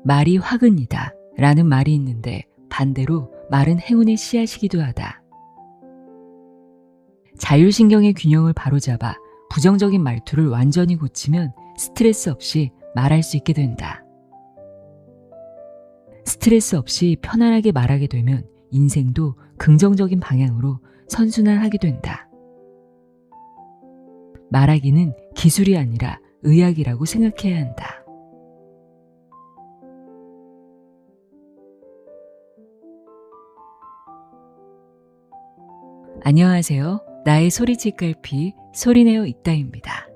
말이 화근이다 라는 말이 있는데 반대로 말은 행운의 씨앗이기도 하다. 자율신경의 균형을 바로잡아 부정적인 말투를 완전히 고치면 스트레스 없이 말할 수 있게 된다. 스트레스 없이 편안하게 말하게 되면 인생도 긍정적인 방향으로 선순환하게 된다. 말하기는 기술이 아니라 의학이라고 생각해야 한다. 안녕하세요. 나의 소리집 갈피 소리내어 있다입니다.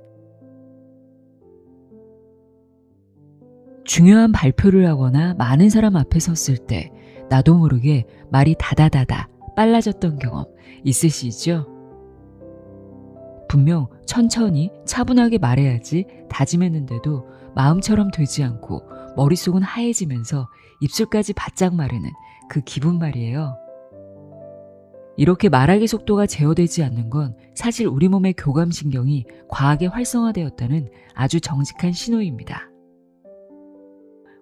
중요한 발표를 하거나 많은 사람 앞에 섰을 때 나도 모르게 말이 다다다다 빨라졌던 경험 있으시죠? 분명 천천히 차분하게 말해야지 다짐했는데도 마음처럼 되지 않고 머릿속은 하얘지면서 입술까지 바짝 마르는 그 기분 말이에요. 이렇게 말하기 속도가 제어되지 않는 건 사실 우리 몸의 교감신경이 과하게 활성화되었다는 아주 정직한 신호입니다.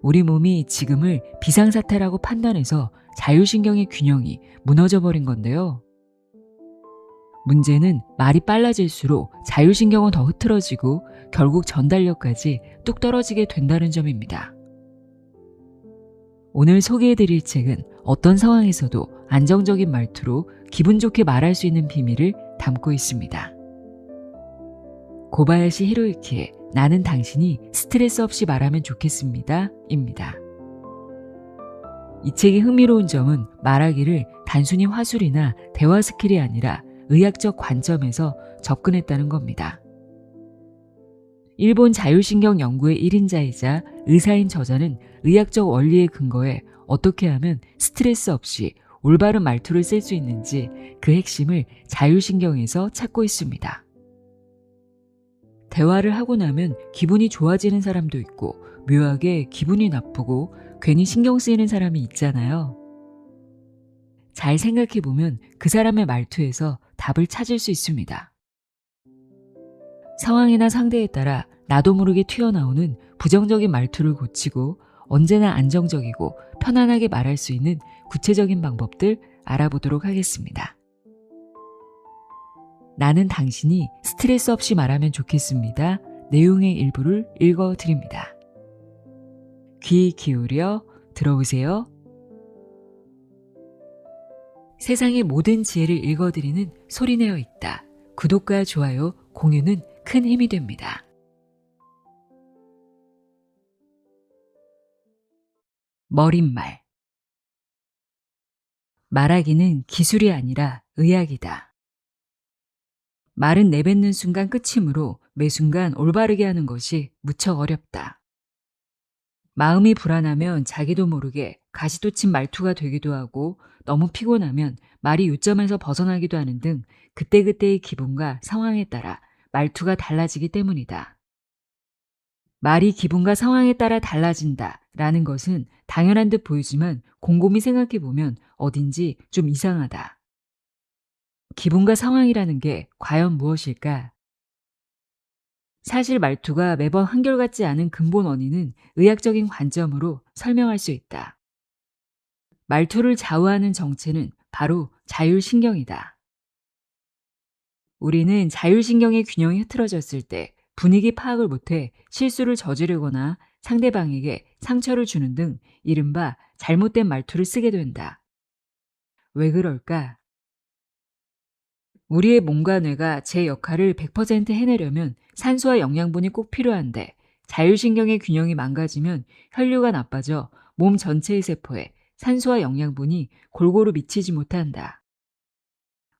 우리 몸이 지금을 비상사태라고 판단해서 자율신경의 균형이 무너져 버린 건데요. 문제는 말이 빨라질수록 자율신경은 더 흐트러지고 결국 전달력까지 뚝 떨어지게 된다는 점입니다. 오늘 소개해드릴 책은 어떤 상황에서도 안정적인 말투로 기분 좋게 말할 수 있는 비밀을 담고 있습니다. 고바야시 히로유키의 나는 당신이 스트레스 없이 말하면 좋겠습니다. 입니다. 이 책의 흥미로운 점은 말하기를 단순히 화술이나 대화 스킬이 아니라 의학적 관점에서 접근했다는 겁니다. 일본 자율신경 연구의 1인자이자 의사인 저자는 의학적 원리에 근거해 어떻게 하면 스트레스 없이 올바른 말투를 쓸 수 있는지 그 핵심을 자율신경에서 찾고 있습니다. 대화를 하고 나면 기분이 좋아지는 사람도 있고 묘하게 기분이 나쁘고 괜히 신경 쓰이는 사람이 있잖아요. 잘 생각해보면 그 사람의 말투에서 답을 찾을 수 있습니다. 상황이나 상대에 따라 나도 모르게 튀어나오는 부정적인 말투를 고치고 언제나 안정적이고 편안하게 말할 수 있는 구체적인 방법들 알아보도록 하겠습니다. 나는 당신이 스트레스 없이 말하면 좋겠습니다. 내용의 일부를 읽어드립니다. 귀 기울여 들어보세요. 세상의 모든 지혜를 읽어드리는 소리내어 있다. 구독과 좋아요, 공유는 큰 힘이 됩니다. 머릿말. 말하기는 기술이 아니라 의학이다. 말은 내뱉는 순간 끝이므로 매 순간 올바르게 하는 것이 무척 어렵다. 마음이 불안하면 자기도 모르게 가시돋친 말투가 되기도 하고 너무 피곤하면 말이 요점에서 벗어나기도 하는 등 그때그때의 기분과 상황에 따라 말투가 달라지기 때문이다. 말이 기분과 상황에 따라 달라진다 라는 것은 당연한 듯 보이지만 곰곰이 생각해보면 어딘지 좀 이상하다. 기분과 상황이라는 게 과연 무엇일까? 사실 말투가 매번 한결같지 않은 근본 원인은 의학적인 관점으로 설명할 수 있다. 말투를 좌우하는 정체는 바로 자율신경이다. 우리는 자율신경의 균형이 흐트러졌을 때 분위기 파악을 못해 실수를 저지르거나 상대방에게 상처를 주는 등 이른바 잘못된 말투를 쓰게 된다. 왜 그럴까? 우리의 몸과 뇌가 제 역할을 100% 해내려면 산소와 영양분이 꼭 필요한데 자율신경의 균형이 망가지면 혈류가 나빠져 몸 전체의 세포에 산소와 영양분이 골고루 미치지 못한다.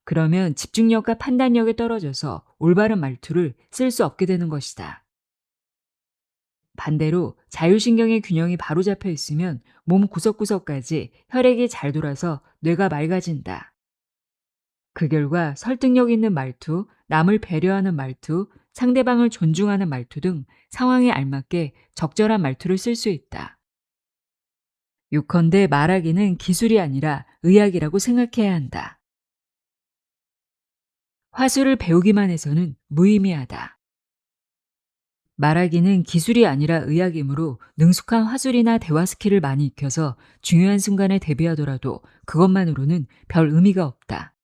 그러면 집중력과 판단력이 떨어져서 올바른 말투를 쓸 수 없게 되는 것이다. 반대로 자율신경의 균형이 바로 잡혀 있으면 몸 구석구석까지 혈액이 잘 돌아서 뇌가 맑아진다. 그 결과 설득력 있는 말투, 남을 배려하는 말투, 상대방을 존중하는 말투 등 상황에 알맞게 적절한 말투를 쓸 수 있다. 요컨대 말하기는 기술이 아니라 의학이라고 생각해야 한다. 화술을 배우기만 해서는 무의미하다. 말하기는 기술이 아니라 의학이므로 능숙한 화술이나 대화 스킬을 많이 익혀서 중요한 순간에 대비하더라도 그것만으로는 별 의미가 없다.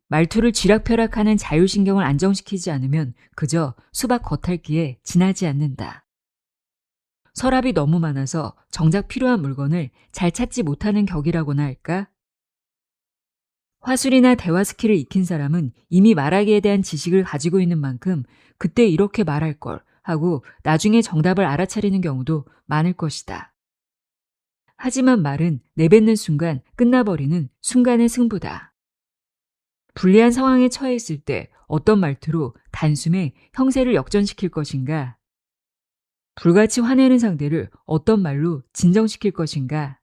말투를 쥐락펴락하는 자율신경을 안정시키지 않으면 그저 수박 겉핥기에 지나지 않는다. 서랍이 너무 많아서 정작 필요한 물건을 잘 찾지 못하는 격이라고나 할까? 화술이나 대화 스킬을 익힌 사람은 이미 말하기에 대한 지식을 가지고 있는 만큼 그때 이렇게 말할 걸 하고 나중에 정답을 알아차리는 경우도 많을 것이다. 하지만 말은 내뱉는 순간 끝나버리는 순간의 승부다. 불리한 상황에 처해 있을 때 어떤 말투로 단숨에 형세를 역전시킬 것인가? 불같이 화내는 상대를 어떤 말로 진정시킬 것인가?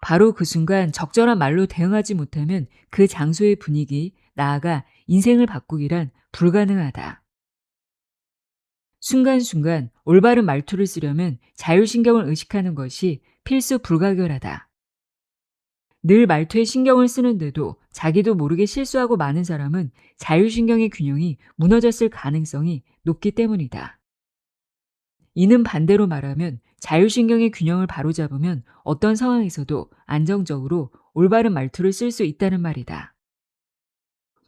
바로 그 순간 적절한 말로 대응하지 못하면 그 장소의 분위기, 나아가 인생을 바꾸기란 불가능하다. 순간순간 올바른 말투를 쓰려면 자율신경을 의식하는 것이 필수 불가결하다. 늘 말투에 신경을 쓰는데도 자기도 모르게 실수하고 많은 사람은 자율신경의 균형이 무너졌을 가능성이 높기 때문이다. 이는 반대로 말하면 자율신경의 균형을 바로잡으면 어떤 상황에서도 안정적으로 올바른 말투를 쓸 수 있다는 말이다.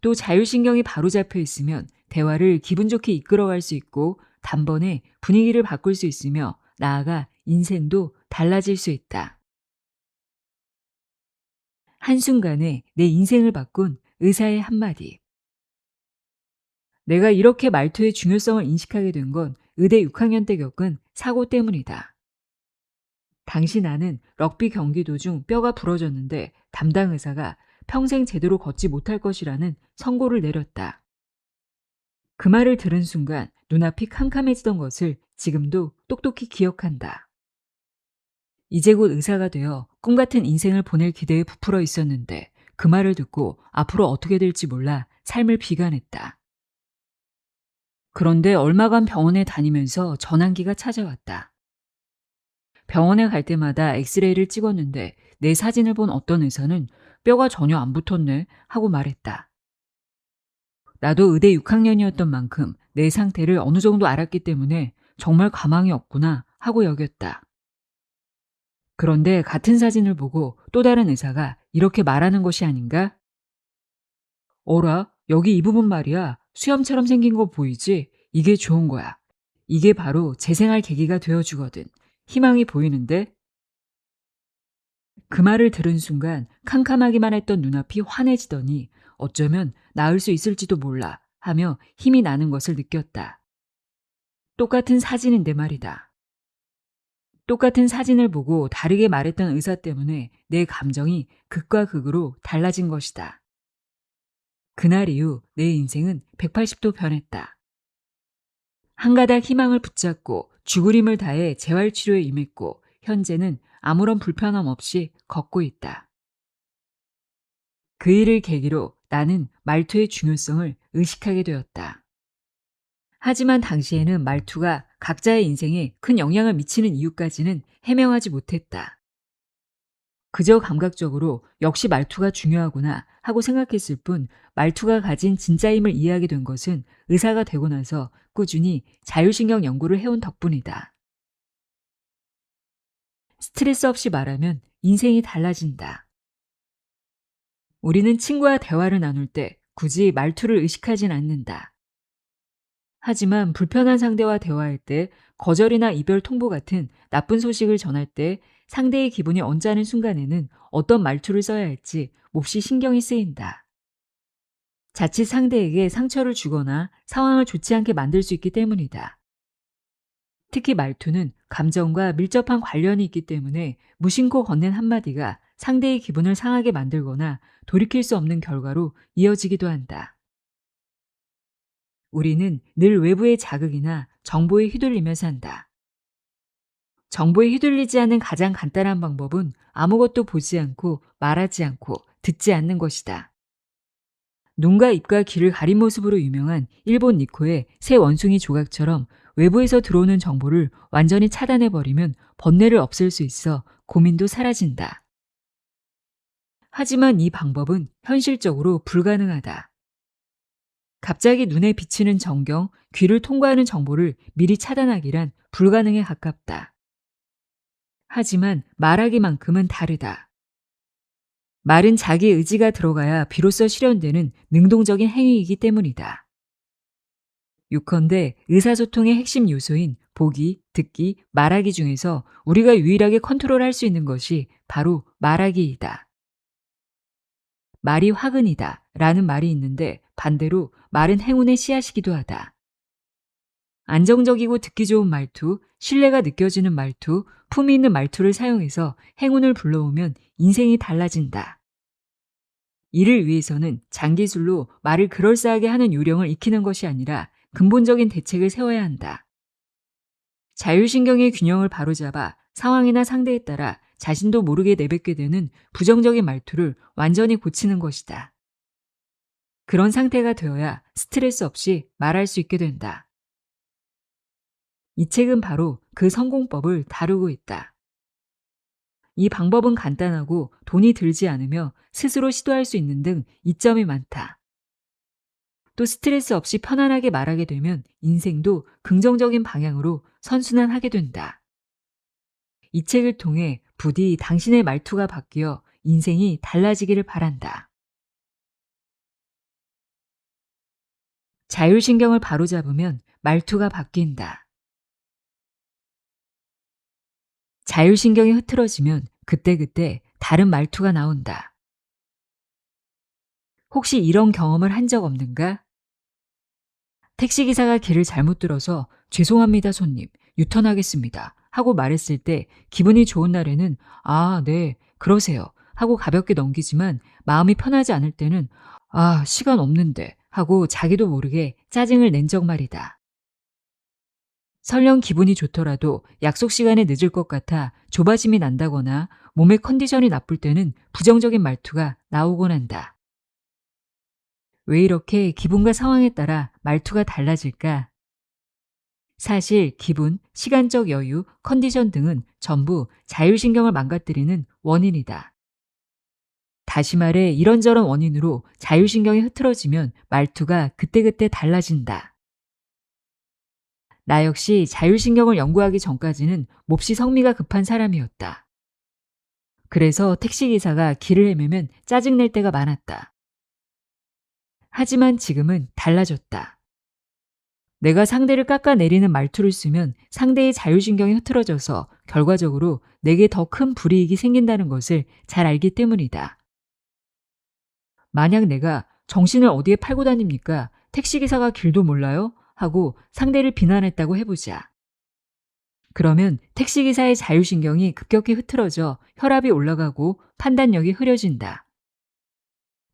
또 자율신경이 바로잡혀 있으면 대화를 기분 좋게 이끌어갈 수 있고 단번에 분위기를 바꿀 수 있으며 나아가 인생도 달라질 수 있다. 한순간에 내 인생을 바꾼 의사의 한마디. 내가 이렇게 말투의 중요성을 인식하게 된 건 의대 6학년 때 겪은 사고 때문이다. 당시 나는 럭비 경기 도중 뼈가 부러졌는데 담당 의사가 평생 제대로 걷지 못할 것이라는 선고를 내렸다. 그 말을 들은 순간 눈앞이 캄캄해지던 것을 지금도 똑똑히 기억한다. 이제 곧 의사가 되어 꿈같은 인생을 보낼 기대에 부풀어 있었는데 그 말을 듣고 앞으로 어떻게 될지 몰라 삶을 비관했다. 그런데 얼마간 병원에 다니면서 전환기가 찾아왔다. 병원에 갈 때마다 엑스레이를 찍었는데 내 사진을 본 어떤 의사는 뼈가 전혀 안 붙었네 하고 말했다. 나도 의대 6학년이었던 만큼 내 상태를 어느 정도 알았기 때문에 정말 가망이 없구나 하고 여겼다. 그런데 같은 사진을 보고 또 다른 의사가 이렇게 말하는 것이 아닌가? 어라, 여기 이 부분 말이야. 수염처럼 생긴 거 보이지? 이게 좋은 거야. 이게 바로 재생할 계기가 되어주거든. 희망이 보이는데? 그 말을 들은 순간 캄캄하기만 했던 눈앞이 환해지더니 어쩌면 나을 수 있을지도 몰라 하며 힘이 나는 것을 느꼈다. 똑같은 사진인데 말이다. 똑같은 사진을 보고 다르게 말했던 의사 때문에 내 감정이 극과 극으로 달라진 것이다. 그날 이후 내 인생은 180도 변했다. 한 가닥 희망을 붙잡고 죽을 힘을 다해 재활치료에 임했고 현재는 아무런 불편함 없이 걷고 있다. 그 일을 계기로 나는 말투의 중요성을 의식하게 되었다. 하지만 당시에는 말투가 각자의 인생에 큰 영향을 미치는 이유까지는 해명하지 못했다. 그저 감각적으로 역시 말투가 중요하구나 하고 생각했을 뿐 말투가 가진 진짜 힘을 이해하게 된 것은 의사가 되고 나서 꾸준히 자율신경 연구를 해온 덕분이다. 스트레스 없이 말하면 인생이 달라진다. 우리는 친구와 대화를 나눌 때 굳이 말투를 의식하진 않는다. 하지만 불편한 상대와 대화할 때 거절이나 이별 통보 같은 나쁜 소식을 전할 때 상대의 기분이 언짢은 순간에는 어떤 말투를 써야 할지 몹시 신경이 쓰인다. 자칫 상대에게 상처를 주거나 상황을 좋지 않게 만들 수 있기 때문이다. 특히 말투는 감정과 밀접한 관련이 있기 때문에 무심코 건넨 한마디가 상대의 기분을 상하게 만들거나 돌이킬 수 없는 결과로 이어지기도 한다. 우리는 늘 외부의 자극이나 정보에 휘둘리며 산다. 정보에 휘둘리지 않는 가장 간단한 방법은 아무것도 보지 않고 말하지 않고 듣지 않는 것이다. 눈과 입과 귀를 가린 모습으로 유명한 일본 니코의 새 원숭이 조각처럼 외부에서 들어오는 정보를 완전히 차단해버리면 번뇌를 없앨 수 있어 고민도 사라진다. 하지만 이 방법은 현실적으로 불가능하다. 갑자기 눈에 비치는 전경, 귀를 통과하는 정보를 미리 차단하기란 불가능에 가깝다. 하지만 말하기만큼은 다르다. 말은 자기 의지가 들어가야 비로소 실현되는 능동적인 행위이기 때문이다. 요컨대 의사소통의 핵심 요소인 보기, 듣기, 말하기 중에서 우리가 유일하게 컨트롤할 수 있는 것이 바로 말하기이다. 말이 화근이다 라는 말이 있는데 반대로 말은 행운의 씨앗이기도 하다. 안정적이고 듣기 좋은 말투, 신뢰가 느껴지는 말투, 품위 있는 말투를 사용해서 행운을 불러오면 인생이 달라진다. 이를 위해서는 장기술로 말을 그럴싸하게 하는 요령을 익히는 것이 아니라 근본적인 대책을 세워야 한다. 자율신경의 균형을 바로잡아 상황이나 상대에 따라 자신도 모르게 내뱉게 되는 부정적인 말투를 완전히 고치는 것이다. 그런 상태가 되어야 스트레스 없이 말할 수 있게 된다. 이 책은 바로 그 성공법을 다루고 있다. 이 방법은 간단하고 돈이 들지 않으며 스스로 시도할 수 있는 등 이점이 많다. 또 스트레스 없이 편안하게 말하게 되면 인생도 긍정적인 방향으로 선순환하게 된다. 이 책을 통해 부디 당신의 말투가 바뀌어 인생이 달라지기를 바란다. 자율신경을 바로잡으면 말투가 바뀐다. 자율신경이 흐트러지면 그때그때 다른 말투가 나온다. 혹시 이런 경험을 한 적 없는가? 택시기사가 길을 잘못 들어서 죄송합니다 손님, 유턴하겠습니다 하고 말했을 때 기분이 좋은 날에는 아, 네, 그러세요 하고 가볍게 넘기지만 마음이 편하지 않을 때는 아, 시간 없는데 하고 자기도 모르게 짜증을 낸 적 말이다. 설령 기분이 좋더라도 약속 시간에 늦을 것 같아 조바심이 난다거나 몸의 컨디션이 나쁠 때는 부정적인 말투가 나오곤 한다. 왜 이렇게 기분과 상황에 따라 말투가 달라질까? 사실 기분, 시간적 여유, 컨디션 등은 전부 자율신경을 망가뜨리는 원인이다. 다시 말해 이런저런 원인으로 자율신경이 흐트러지면 말투가 그때그때 달라진다. 나 역시 자율신경을 연구하기 전까지는 몹시 성미가 급한 사람이었다. 그래서 택시기사가 길을 헤매면 짜증낼 때가 많았다. 하지만 지금은 달라졌다. 내가 상대를 깎아내리는 말투를 쓰면 상대의 자율신경이 흐트러져서 결과적으로 내게 더 큰 불이익이 생긴다는 것을 잘 알기 때문이다. 만약 내가 정신을 어디에 팔고 다닙니까? 택시기사가 길도 몰라요? 하고 상대를 비난했다고 해보자. 그러면 택시기사의 자율신경이 급격히 흐트러져 혈압이 올라가고 판단력이 흐려진다.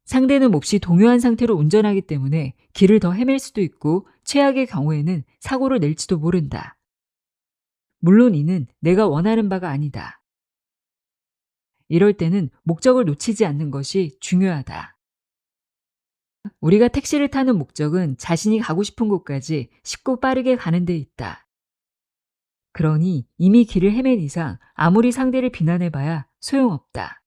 상대는 몹시 동요한 상태로 운전하기 때문에 길을 더 헤맬 수도 있고 최악의 경우에는 사고를 낼지도 모른다. 물론 이는 내가 원하는 바가 아니다. 이럴 때는 목적을 놓치지 않는 것이 중요하다. 우리가 택시를 타는 목적은 자신이 가고 싶은 곳까지 쉽고 빠르게 가는 데 있다. 그러니 이미 길을 헤맨 이상 아무리 상대를 비난해봐야 소용없다.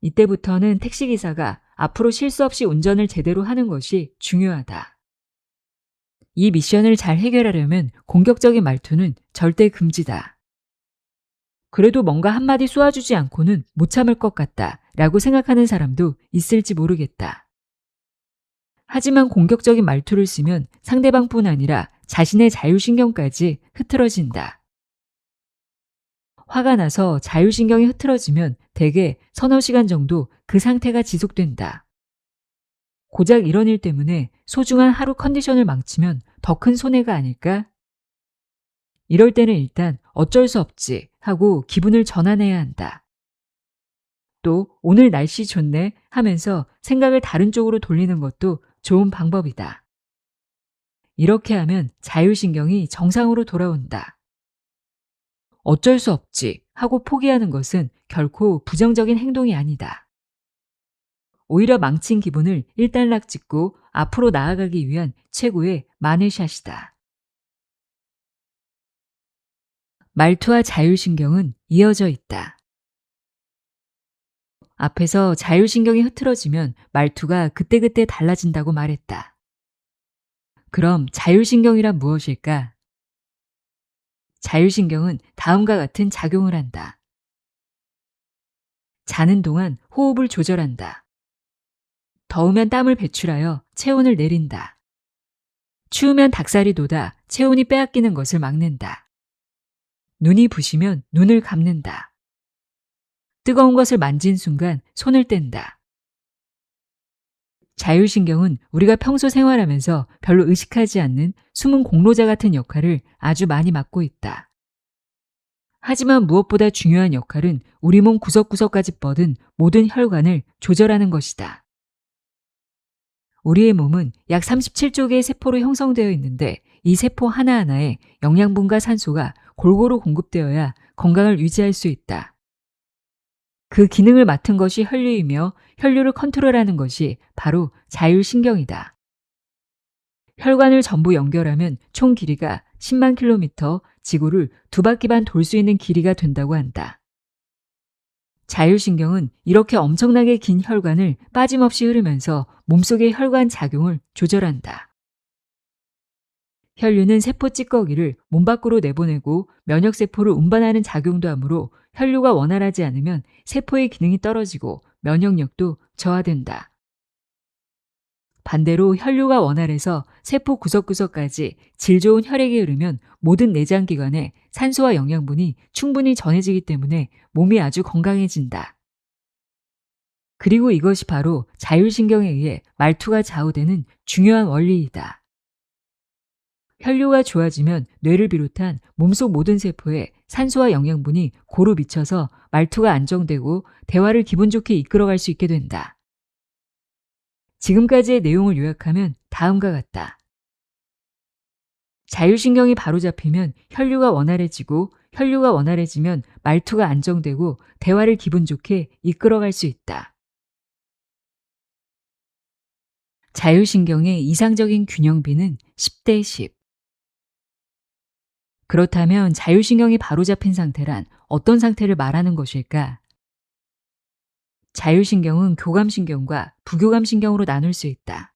이때부터는 택시기사가 앞으로 실수 없이 운전을 제대로 하는 것이 중요하다. 이 미션을 잘 해결하려면 공격적인 말투는 절대 금지다. 그래도 뭔가 한마디 쏘아주지 않고는 못 참을 것 같다 라고 생각하는 사람도 있을지 모르겠다. 하지만 공격적인 말투를 쓰면 상대방뿐 아니라 자신의 자율신경까지 흐트러진다. 화가 나서 자율신경이 흐트러지면 대개 서너 시간 정도 그 상태가 지속된다. 고작 이런 일 때문에 소중한 하루 컨디션을 망치면 더 큰 손해가 아닐까? 이럴 때는 일단 어쩔 수 없지 하고 기분을 전환해야 한다. 또 오늘 날씨 좋네 하면서 생각을 다른 쪽으로 돌리는 것도 좋은 방법이다. 이렇게 하면 자율신경이 정상으로 돌아온다. 어쩔 수 없지 하고 포기하는 것은 결코 부정적인 행동이 아니다. 오히려 망친 기분을 일단락 짓고 앞으로 나아가기 위한 최고의 마네샷이다. 말투와 자율신경은 이어져 있다. 앞에서 자율신경이 흐트러지면 말투가 그때그때 달라진다고 말했다. 그럼 자율신경이란 무엇일까? 자율신경은 다음과 같은 작용을 한다. 자는 동안 호흡을 조절한다. 더우면 땀을 배출하여 체온을 내린다. 추우면 닭살이 돋아 체온이 빼앗기는 것을 막는다. 눈이 부시면 눈을 감는다. 뜨거운 것을 만진 순간 손을 뗀다. 자율신경은 우리가 평소 생활하면서 별로 의식하지 않는 숨은 공로자 같은 역할을 아주 많이 맡고 있다. 하지만 무엇보다 중요한 역할은 우리 몸 구석구석까지 뻗은 모든 혈관을 조절하는 것이다. 우리의 몸은 약 37조 개의 세포로 형성되어 있는데 이 세포 하나하나에 영양분과 산소가 골고루 공급되어야 건강을 유지할 수 있다. 그 기능을 맡은 것이 혈류이며 혈류를 컨트롤하는 것이 바로 자율신경이다. 혈관을 전부 연결하면 총 길이가 10만 킬로미터, 지구를 2바퀴 반 돌 수 있는 길이가 된다고 한다. 자율신경은 이렇게 엄청나게 긴 혈관을 빠짐없이 흐르면서 몸속의 혈관 작용을 조절한다. 혈류는 세포 찌꺼기를 몸 밖으로 내보내고 면역세포를 운반하는 작용도 하므로 혈류가 원활하지 않으면 세포의 기능이 떨어지고 면역력도 저하된다. 반대로 혈류가 원활해서 세포 구석구석까지 질 좋은 혈액이 흐르면 모든 내장기관에 산소와 영양분이 충분히 전해지기 때문에 몸이 아주 건강해진다. 그리고 이것이 바로 자율신경에 의해 말투가 좌우되는 중요한 원리이다. 혈류가 좋아지면 뇌를 비롯한 몸속 모든 세포에 산소와 영양분이 고루 미쳐서 말투가 안정되고 대화를 기분 좋게 이끌어갈 수 있게 된다. 지금까지의 내용을 요약하면 다음과 같다. 자율신경이 바로잡히면 혈류가 원활해지고 혈류가 원활해지면 말투가 안정되고 대화를 기분 좋게 이끌어갈 수 있다. 자율신경의 이상적인 균형비는 10대 10. 그렇다면 자율신경이 바로잡힌 상태란 어떤 상태를 말하는 것일까? 자율신경은 교감신경과 부교감신경으로 나눌 수 있다.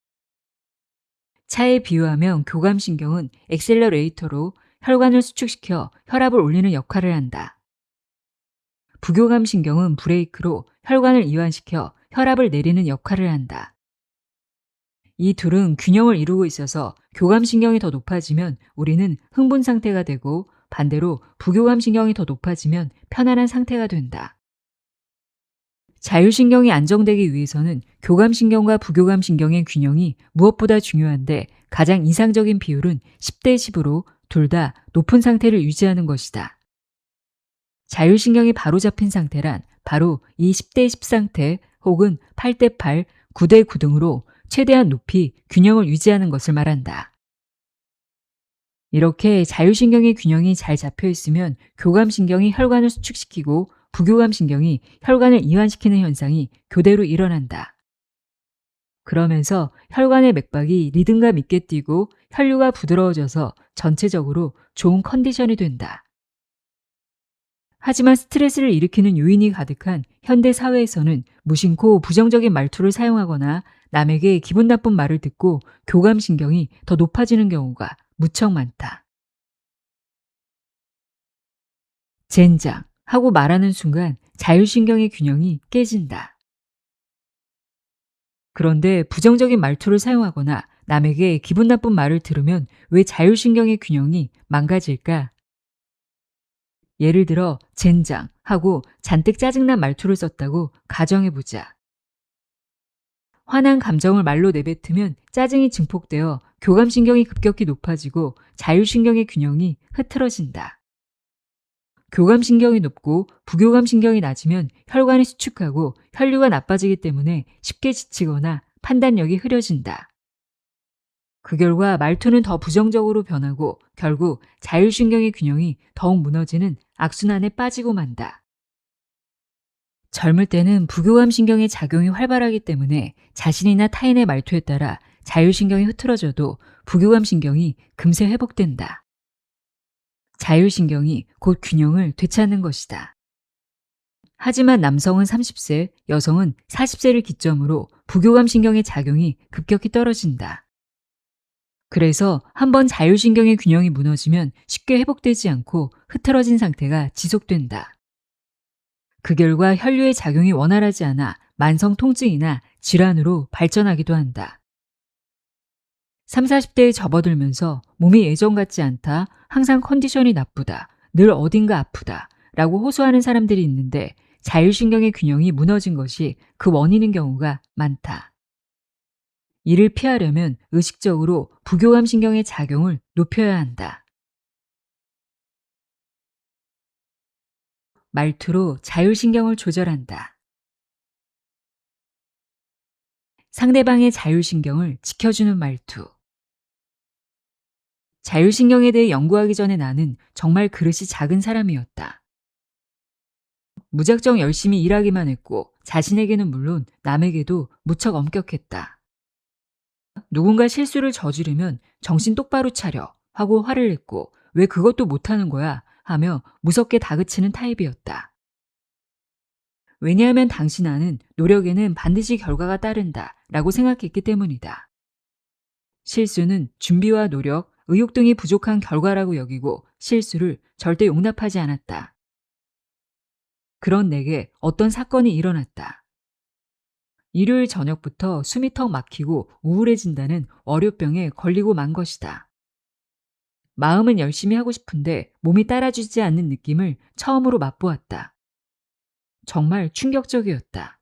차에 비유하면 교감신경은 엑셀러레이터로 혈관을 수축시켜 혈압을 올리는 역할을 한다. 부교감신경은 브레이크로 혈관을 이완시켜 혈압을 내리는 역할을 한다. 이 둘은 균형을 이루고 있어서 교감신경이 더 높아지면 우리는 흥분 상태가 되고 반대로 부교감신경이 더 높아지면 편안한 상태가 된다. 자율신경이 안정되기 위해서는 교감신경과 부교감신경의 균형이 무엇보다 중요한데 가장 이상적인 비율은 10대 10으로 둘 다 높은 상태를 유지하는 것이다. 자율신경이 바로잡힌 상태란 바로 이 10대 10 상태 혹은 8대 8, 9대 9 등으로 최대한 높이 균형을 유지하는 것을 말한다. 이렇게 자율신경의 균형이 잘 잡혀 있으면 교감신경이 혈관을 수축시키고 부교감신경이 혈관을 이완시키는 현상이 교대로 일어난다. 그러면서 혈관의 맥박이 리듬감 있게 뛰고 혈류가 부드러워져서 전체적으로 좋은 컨디션이 된다. 하지만 스트레스를 일으키는 요인이 가득한 현대 사회에서는 무심코 부정적인 말투를 사용하거나 남에게 기분 나쁜 말을 듣고 교감신경이 더 높아지는 경우가 무척 많다. 젠장 하고 말하는 순간 자율신경의 균형이 깨진다. 그런데 부정적인 말투를 사용하거나 남에게 기분 나쁜 말을 들으면 왜 자율신경의 균형이 망가질까? 예를 들어 젠장 하고 잔뜩 짜증난 말투를 썼다고 가정해보자. 화난 감정을 말로 내뱉으면 짜증이 증폭되어 교감신경이 급격히 높아지고 자율신경의 균형이 흐트러진다. 교감신경이 높고 부교감신경이 낮으면 혈관이 수축하고 혈류가 나빠지기 때문에 쉽게 지치거나 판단력이 흐려진다. 그 결과 말투는 더 부정적으로 변하고 결국 자율신경의 균형이 더욱 무너지는 악순환에 빠지고 만다. 젊을 때는 부교감신경의 작용이 활발하기 때문에 자신이나 타인의 말투에 따라 자율신경이 흐트러져도 부교감신경이 금세 회복된다. 자율신경이 곧 균형을 되찾는 것이다. 하지만 남성은 30세, 여성은 40세를 기점으로 부교감신경의 작용이 급격히 떨어진다. 그래서 한번 자율신경의 균형이 무너지면 쉽게 회복되지 않고 흐트러진 상태가 지속된다. 그 결과 혈류의 작용이 원활하지 않아 만성 통증이나 질환으로 발전하기도 한다. 3, 40대에 접어들면서 몸이 예전 같지 않다, 항상 컨디션이 나쁘다, 늘 어딘가 아프다 라고 호소하는 사람들이 있는데 자율신경의 균형이 무너진 것이 그 원인인 경우가 많다. 이를 피하려면 의식적으로 부교감 신경의 작용을 높여야 한다. 말투로 자율신경을 조절한다. 상대방의 자율신경을 지켜주는 말투. 자율신경에 대해 연구하기 전에 나는 정말 그릇이 작은 사람이었다. 무작정 열심히 일하기만 했고 자신에게는 물론 남에게도 무척 엄격했다. 누군가 실수를 저지르면 정신 똑바로 차려 하고 화를 냈고 왜 그것도 못하는 거야 하며 무섭게 다그치는 타입이었다. 왜냐하면 당신아는 노력에는 반드시 결과가 따른다 라고 생각했기 때문이다. 실수는 준비와 노력, 의욕 등이 부족한 결과라고 여기고 실수를 절대 용납하지 않았다. 그런 내게 어떤 사건이 일어났다. 일요일 저녁부터 숨이 턱 막히고 우울해진다는 월요병에 걸리고 만 것이다. 마음은 열심히 하고 싶은데 몸이 따라주지 않는 느낌을 처음으로 맛보았다. 정말 충격적이었다.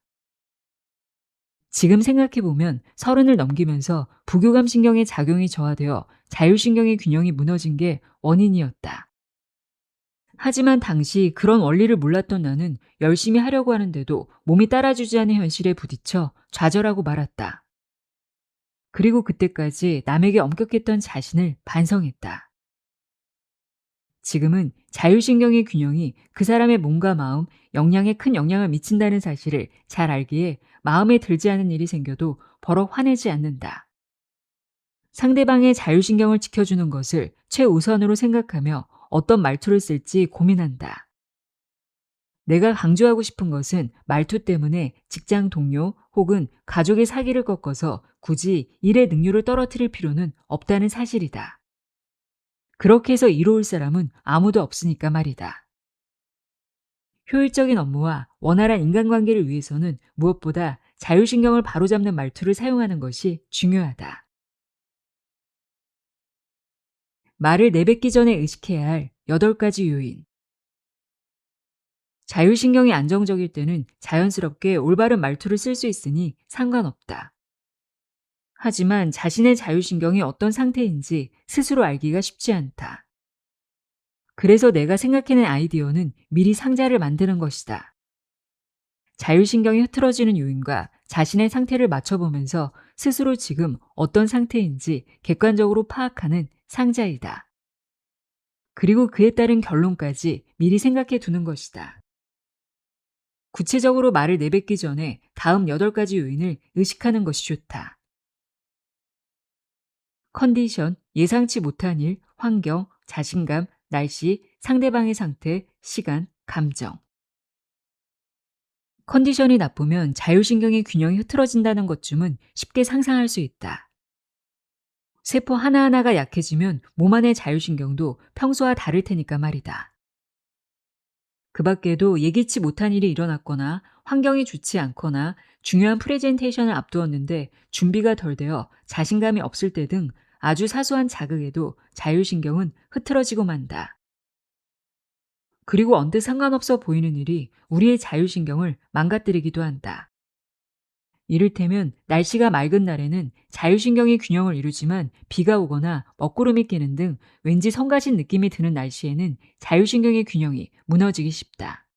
지금 생각해보면 30을 넘기면서 부교감 신경의 작용이 저하되어 자율신경의 균형이 무너진 게 원인이었다. 하지만 당시 그런 원리를 몰랐던 나는 열심히 하려고 하는데도 몸이 따라주지 않는 현실에 부딪혀 좌절하고 말았다. 그리고 그때까지 남에게 엄격했던 자신을 반성했다. 지금은 자율신경의 균형이 그 사람의 몸과 마음, 역량에 큰 영향을 미친다는 사실을 잘 알기에 마음에 들지 않은 일이 생겨도 버럭 화내지 않는다. 상대방의 자율신경을 지켜주는 것을 최우선으로 생각하며 어떤 말투를 쓸지 고민한다. 내가 강조하고 싶은 것은 말투 때문에 직장 동료 혹은 가족의 사기를 꺾어서 굳이 일의 능률을 떨어뜨릴 필요는 없다는 사실이다. 그렇게 해서 이로울 사람은 아무도 없으니까 말이다. 효율적인 업무와 원활한 인간관계를 위해서는 무엇보다 자율신경을 바로잡는 말투를 사용하는 것이 중요하다. 말을 내뱉기 전에 의식해야 할 8가지 요인. 자율신경이 안정적일 때는 자연스럽게 올바른 말투를 쓸 수 있으니 상관없다. 하지만 자신의 자율신경이 어떤 상태인지 스스로 알기가 쉽지 않다. 그래서 내가 생각해낸 아이디어는 미리 상자를 만드는 것이다. 자율신경이 흐트러지는 요인과 자신의 상태를 맞춰보면서 스스로 지금 어떤 상태인지 객관적으로 파악하는 상자이다. 그리고 그에 따른 결론까지 미리 생각해 두는 것이다. 구체적으로 말을 내뱉기 전에 다음 8가지 요인을 의식하는 것이 좋다. 컨디션, 예상치 못한 일, 환경, 자신감, 날씨, 상대방의 상태, 시간, 감정. 컨디션이 나쁘면 자율신경의 균형이 흐트러진다는 것쯤은 쉽게 상상할 수 있다. 세포 하나하나가 약해지면 몸 안의 자율신경도 평소와 다를 테니까 말이다. 그 밖에도 예기치 못한 일이 일어났거나 환경이 좋지 않거나 중요한 프레젠테이션을 앞두었는데 준비가 덜 되어 자신감이 없을 때 등 아주 사소한 자극에도 자율신경은 흐트러지고 만다. 그리고 언뜻 상관없어 보이는 일이 우리의 자율신경을 망가뜨리기도 한다. 이를테면 날씨가 맑은 날에는 자율신경이 균형을 이루지만 비가 오거나 먹구름이 끼는 등 왠지 성가신 느낌이 드는 날씨에는 자율신경의 균형이 무너지기 쉽다.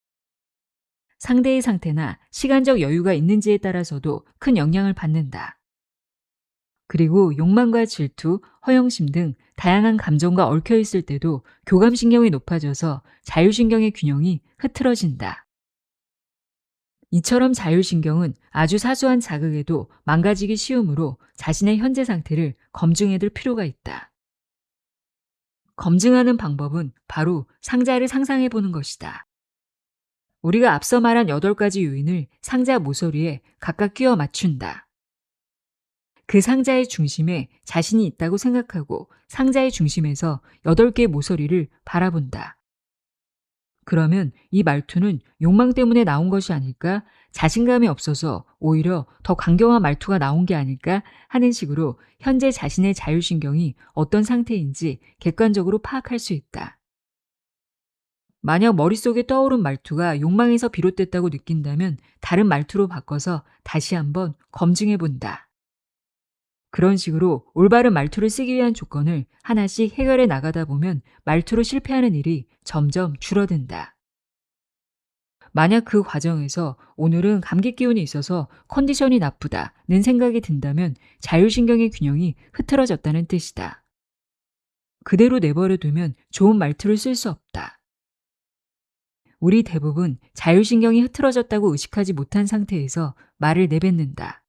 상대의 상태나 시간적 여유가 있는지에 따라서도 큰 영향을 받는다. 그리고 욕망과 질투, 허영심 등 다양한 감정과 얽혀 있을 때도 교감신경이 높아져서 자율신경의 균형이 흐트러진다. 이처럼 자율신경은 아주 사소한 자극에도 망가지기 쉬우므로 자신의 현재 상태를 검증해둘 필요가 있다. 검증하는 방법은 바로 상자를 상상해 보는 것이다. 우리가 앞서 말한 8가지 요인을 상자 모서리에 각각 끼워 맞춘다. 그 상자의 중심에 자신이 있다고 생각하고 상자의 중심에서 8개의 모서리를 바라본다. 그러면 이 말투는 욕망 때문에 나온 것이 아닐까? 자신감이 없어서 오히려 더 강경한 말투가 나온 게 아닐까? 하는 식으로 현재 자신의 자율신경이 어떤 상태인지 객관적으로 파악할 수 있다. 만약 머릿속에 떠오른 말투가 욕망에서 비롯됐다고 느낀다면 다른 말투로 바꿔서 다시 한번 검증해 본다. 그런 식으로 올바른 말투를 쓰기 위한 조건을 하나씩 해결해 나가다 보면 말투로 실패하는 일이 점점 줄어든다. 만약 그 과정에서 오늘은 감기 기운이 있어서 컨디션이 나쁘다는 생각이 든다면 자율신경의 균형이 흐트러졌다는 뜻이다. 그대로 내버려 두면 좋은 말투를 쓸 수 없다. 우리 대부분 자율신경이 흐트러졌다고 의식하지 못한 상태에서 말을 내뱉는다.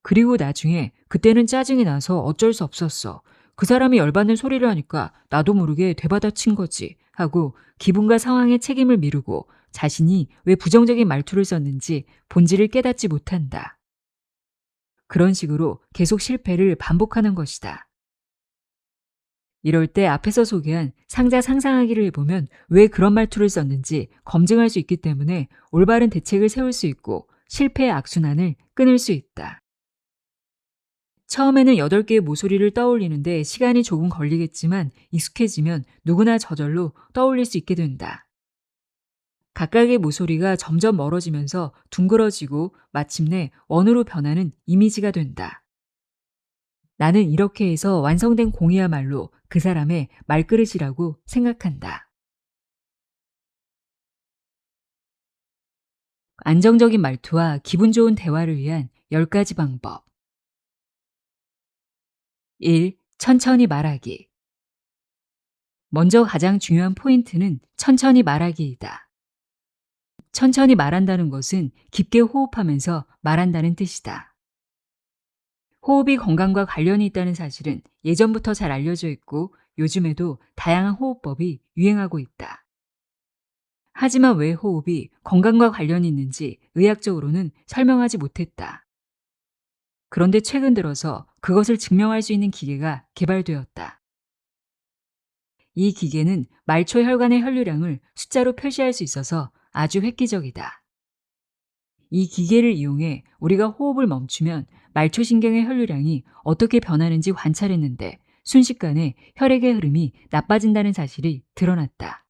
그리고 나중에 그때는 짜증이 나서 어쩔 수 없었어. 그 사람이 열받는 소리를 하니까 나도 모르게 되받아친 거지 하고 기분과 상황에 책임을 미루고 자신이 왜 부정적인 말투를 썼는지 본질을 깨닫지 못한다. 그런 식으로 계속 실패를 반복하는 것이다. 이럴 때 앞에서 소개한 상자 상상하기를 해보면 왜 그런 말투를 썼는지 검증할 수 있기 때문에 올바른 대책을 세울 수 있고 실패의 악순환을 끊을 수 있다. 처음에는 8개의 모서리를 떠올리는데 시간이 조금 걸리겠지만 익숙해지면 누구나 저절로 떠올릴 수 있게 된다. 각각의 모서리가 점점 멀어지면서 둥그러지고 마침내 원으로 변하는 이미지가 된다. 나는 이렇게 해서 완성된 공이야말로 그 사람의 말그릇이라고 생각한다. 안정적인 말투와 기분 좋은 대화를 위한 10가지 방법. 1. 천천히 말하기. 먼저 가장 중요한 포인트는 천천히 말하기이다. 천천히 말한다는 것은 깊게 호흡하면서 말한다는 뜻이다. 호흡이 건강과 관련이 있다는 사실은 예전부터 잘 알려져 있고 요즘에도 다양한 호흡법이 유행하고 있다. 하지만 왜 호흡이 건강과 관련이 있는지 의학적으로는 설명하지 못했다. 그런데 최근 들어서 그것을 증명할 수 있는 기계가 개발되었다. 이 기계는 말초 혈관의 혈류량을 숫자로 표시할 수 있어서 아주 획기적이다. 이 기계를 이용해 우리가 호흡을 멈추면 말초신경의 혈류량이 어떻게 변하는지 관찰했는데 순식간에 혈액의 흐름이 나빠진다는 사실이 드러났다.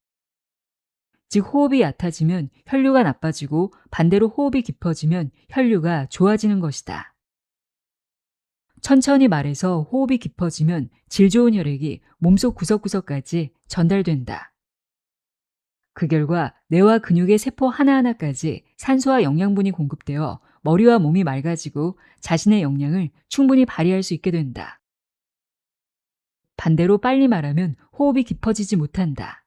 즉 호흡이 얕아지면 혈류가 나빠지고 반대로 호흡이 깊어지면 혈류가 좋아지는 것이다. 천천히 말해서 호흡이 깊어지면 질 좋은 혈액이 몸속 구석구석까지 전달된다. 그 결과 뇌와 근육의 세포 하나하나까지 산소와 영양분이 공급되어 머리와 몸이 맑아지고 자신의 역량을 충분히 발휘할 수 있게 된다. 반대로 빨리 말하면 호흡이 깊어지지 못한다.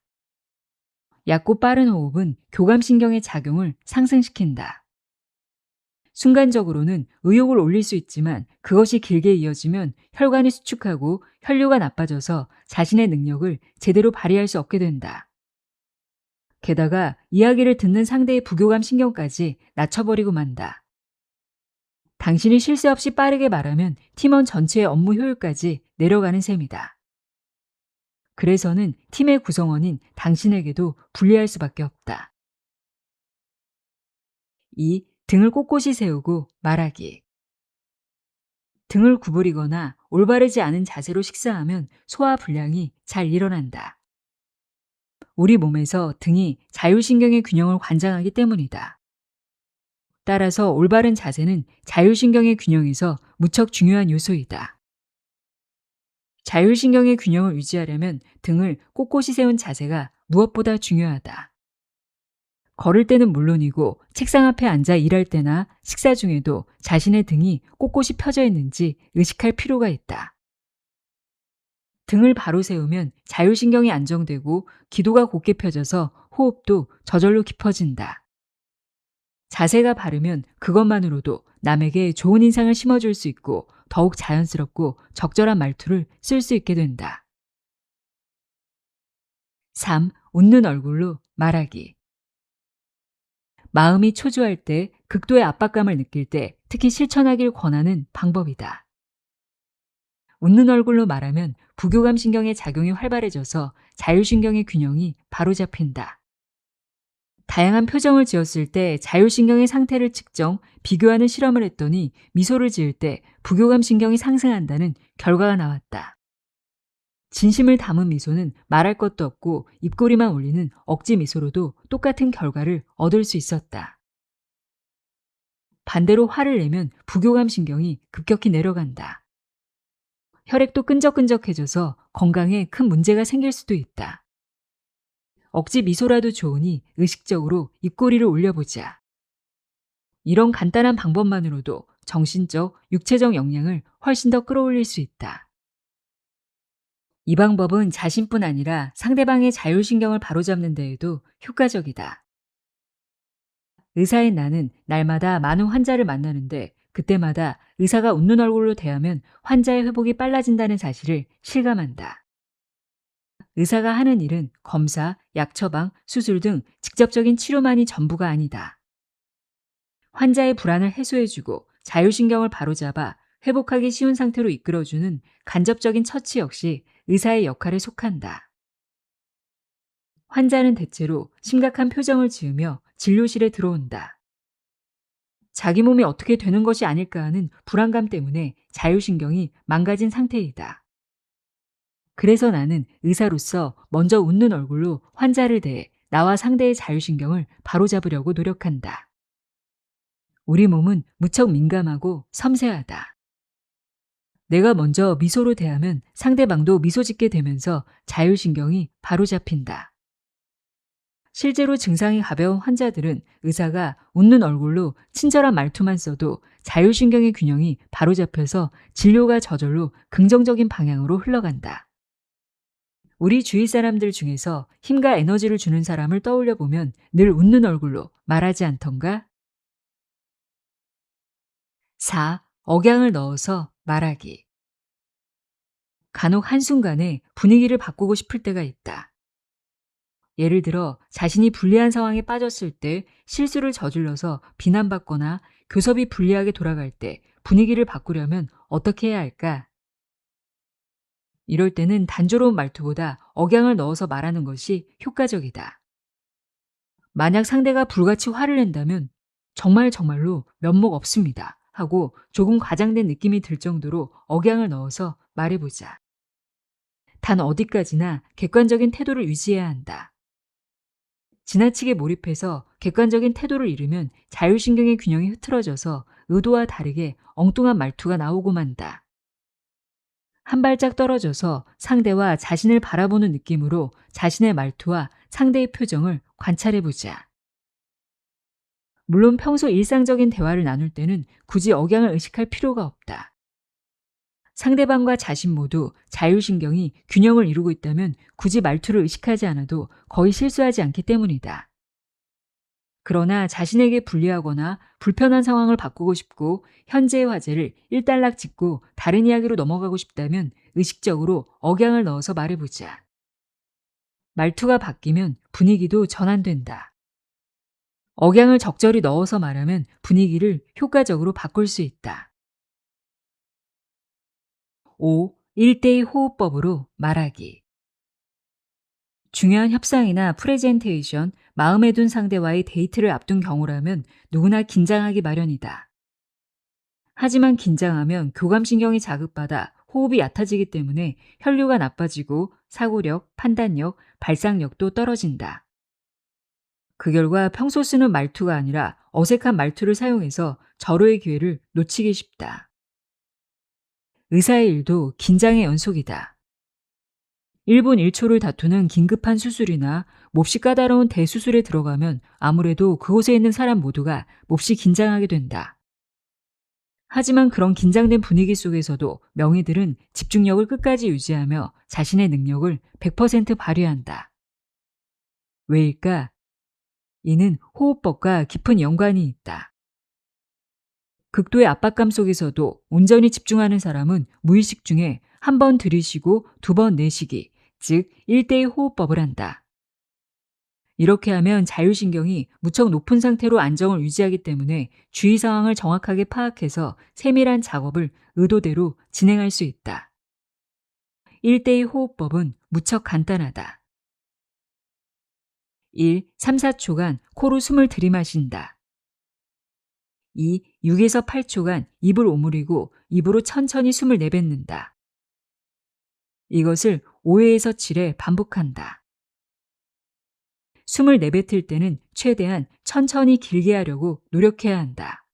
얕고 빠른 호흡은 교감신경의 작용을 상승시킨다. 순간적으로는 의욕을 올릴 수 있지만 그것이 길게 이어지면 혈관이 수축하고 혈류가 나빠져서 자신의 능력을 제대로 발휘할 수 없게 된다. 게다가 이야기를 듣는 상대의 부교감 신경까지 낮춰버리고 만다. 당신이 쉴 새 없이 빠르게 말하면 팀원 전체의 업무 효율까지 내려가는 셈이다. 그래서는 팀의 구성원인 당신에게도 불리할 수밖에 없다. 2. 등을 꼿꼿이 세우고 말하기. 등을 구부리거나 올바르지 않은 자세로 식사하면 소화 불량이 잘 일어난다. 우리 몸에서 등이 자율신경의 균형을 관장하기 때문이다. 따라서 올바른 자세는 자율신경의 균형에서 무척 중요한 요소이다. 자율신경의 균형을 유지하려면 등을 꼿꼿이 세운 자세가 무엇보다 중요하다. 걸을 때는 물론이고 책상 앞에 앉아 일할 때나 식사 중에도 자신의 등이 꼿꼿이 펴져 있는지 의식할 필요가 있다. 등을 바로 세우면 자율신경이 안정되고 기도가 곧게 펴져서 호흡도 저절로 깊어진다. 자세가 바르면 그것만으로도 남에게 좋은 인상을 심어줄 수 있고 더욱 자연스럽고 적절한 말투를 쓸 수 있게 된다. 3. 웃는 얼굴로 말하기. 마음이 초조할 때, 극도의 압박감을 느낄 때 특히 실천하길 권하는 방법이다. 웃는 얼굴로 말하면 부교감 신경의 작용이 활발해져서 자율신경의 균형이 바로 잡힌다. 다양한 표정을 지었을 때 자율신경의 상태를 측정, 비교하는 실험을 했더니 미소를 지을 때 부교감 신경이 상승한다는 결과가 나왔다. 진심을 담은 미소는 말할 것도 없고 입꼬리만 올리는 억지 미소로도 똑같은 결과를 얻을 수 있었다. 반대로 화를 내면 부교감 신경이 급격히 내려간다. 혈액도 끈적끈적해져서 건강에 큰 문제가 생길 수도 있다. 억지 미소라도 좋으니 의식적으로 입꼬리를 올려보자. 이런 간단한 방법만으로도 정신적, 육체적 역량을 훨씬 더 끌어올릴 수 있다. 이 방법은 자신뿐 아니라 상대방의 자율신경을 바로잡는 데에도 효과적이다. 의사인 나는 날마다 많은 환자를 만나는데 그때마다 의사가 웃는 얼굴로 대하면 환자의 회복이 빨라진다는 사실을 실감한다. 의사가 하는 일은 검사, 약 처방, 수술 등 직접적인 치료만이 전부가 아니다. 환자의 불안을 해소해주고 자율신경을 바로잡아 회복하기 쉬운 상태로 이끌어주는 간접적인 처치 역시 의사의 역할에 속한다. 환자는 대체로 심각한 표정을 지으며 진료실에 들어온다. 자기 몸이 어떻게 되는 것이 아닐까 하는 불안감 때문에 자율신경이 망가진 상태이다. 그래서 나는 의사로서 먼저 웃는 얼굴로 환자를 대해 나와 상대의 자율신경을 바로잡으려고 노력한다. 우리 몸은 무척 민감하고 섬세하다. 내가 먼저 미소로 대하면 상대방도 미소 짓게 되면서 자율신경이 바로잡힌다. 실제로 증상이 가벼운 환자들은 의사가 웃는 얼굴로 친절한 말투만 써도 자율신경의 균형이 바로잡혀서 진료가 저절로 긍정적인 방향으로 흘러간다. 우리 주위 사람들 중에서 힘과 에너지를 주는 사람을 떠올려 보면 늘 웃는 얼굴로 말하지 않던가? 4. 억양을 넣어서 말하기. 간혹 한순간에 분위기를 바꾸고 싶을 때가 있다. 예를 들어 자신이 불리한 상황에 빠졌을 때 실수를 저질러서 비난받거나 교섭이 불리하게 돌아갈 때 분위기를 바꾸려면 어떻게 해야 할까? 이럴 때는 단조로운 말투보다 억양을 넣어서 말하는 것이 효과적이다. 만약 상대가 불같이 화를 낸다면 정말로 면목 없습니다 하고 조금 과장된 느낌이 들 정도로 억양을 넣어서 말해보자. 단 어디까지나 객관적인 태도를 유지해야 한다. 지나치게 몰입해서 객관적인 태도를 잃으면 자율신경의 균형이 흐트러져서 의도와 다르게 엉뚱한 말투가 나오고 만다. 한 발짝 떨어져서 상대와 자신을 바라보는 느낌으로 자신의 말투와 상대의 표정을 관찰해보자. 물론 평소 일상적인 대화를 나눌 때는 굳이 억양을 의식할 필요가 없다. 상대방과 자신 모두 자율신경이 균형을 이루고 있다면 굳이 말투를 의식하지 않아도 거의 실수하지 않기 때문이다. 그러나 자신에게 불리하거나 불편한 상황을 바꾸고 싶고 현재의 화제를 일단락 짓고 다른 이야기로 넘어가고 싶다면 의식적으로 억양을 넣어서 말해보자. 말투가 바뀌면 분위기도 전환된다. 억양을 적절히 넣어서 말하면 분위기를 효과적으로 바꿀 수 있다. 5. 1대1 호흡법으로 말하기. 중요한 협상이나 프레젠테이션, 마음에 둔 상대와의 데이트를 앞둔 경우라면 누구나 긴장하기 마련이다. 하지만 긴장하면 교감신경이 자극받아 호흡이 얕아지기 때문에 혈류가 나빠지고 사고력, 판단력, 발상력도 떨어진다. 그 결과 평소 쓰는 말투가 아니라 어색한 말투를 사용해서 절호의 기회를 놓치기 쉽다. 의사의 일도 긴장의 연속이다. 1분 1초를 다투는 긴급한 수술이나 몹시 까다로운 대수술에 들어가면 아무래도 그곳에 있는 사람 모두가 몹시 긴장하게 된다. 하지만 그런 긴장된 분위기 속에서도 명의들은 집중력을 끝까지 유지하며 자신의 능력을 100% 발휘한다. 왜일까? 이는 호흡법과 깊은 연관이 있다. 극도의 압박감 속에서도 온전히 집중하는 사람은 무의식 중에 한 번 들이쉬고 두 번 내쉬기, 즉 1대1 호흡법을 한다. 이렇게 하면 자율신경이 무척 높은 상태로 안정을 유지하기 때문에 주위 상황을 정확하게 파악해서 세밀한 작업을 의도대로 진행할 수 있다. 1대2 호흡법은 무척 간단하다. 1. 3, 4초간 코로 숨을 들이마신다. 2. 6에서 8초간 입을 오므리고 입으로 천천히 숨을 내뱉는다. 이것을 5회에서 7회 반복한다. 숨을 내뱉을 때는 최대한 천천히 길게 하려고 노력해야 한다.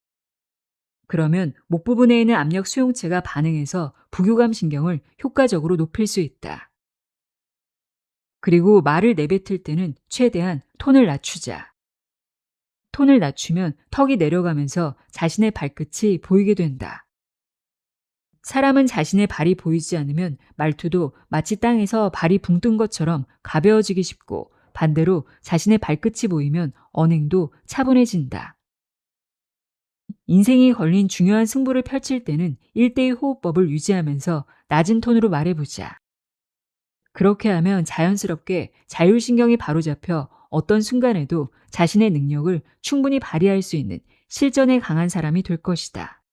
그러면 목 부분에 있는 압력 수용체가 반응해서 부교감 신경을 효과적으로 높일 수 있다. 그리고 말을 내뱉을 때는 최대한 톤을 낮추자. 톤을 낮추면 턱이 내려가면서 자신의 발끝이 보이게 된다. 사람은 자신의 발이 보이지 않으면 말투도 마치 땅에서 발이 붕 뜬 것처럼 가벼워지기 쉽고, 반대로 자신의 발끝이 보이면 언행도 차분해진다. 인생이 걸린 중요한 승부를 펼칠 때는 1대1 호흡법을 유지하면서 낮은 톤으로 말해보자. 그렇게 하면 자연스럽게 자율신경이 바로잡혀 어떤 순간에도 자신의 능력을 충분히 발휘할 수 있는 실전에 강한 사람이 될 것이다.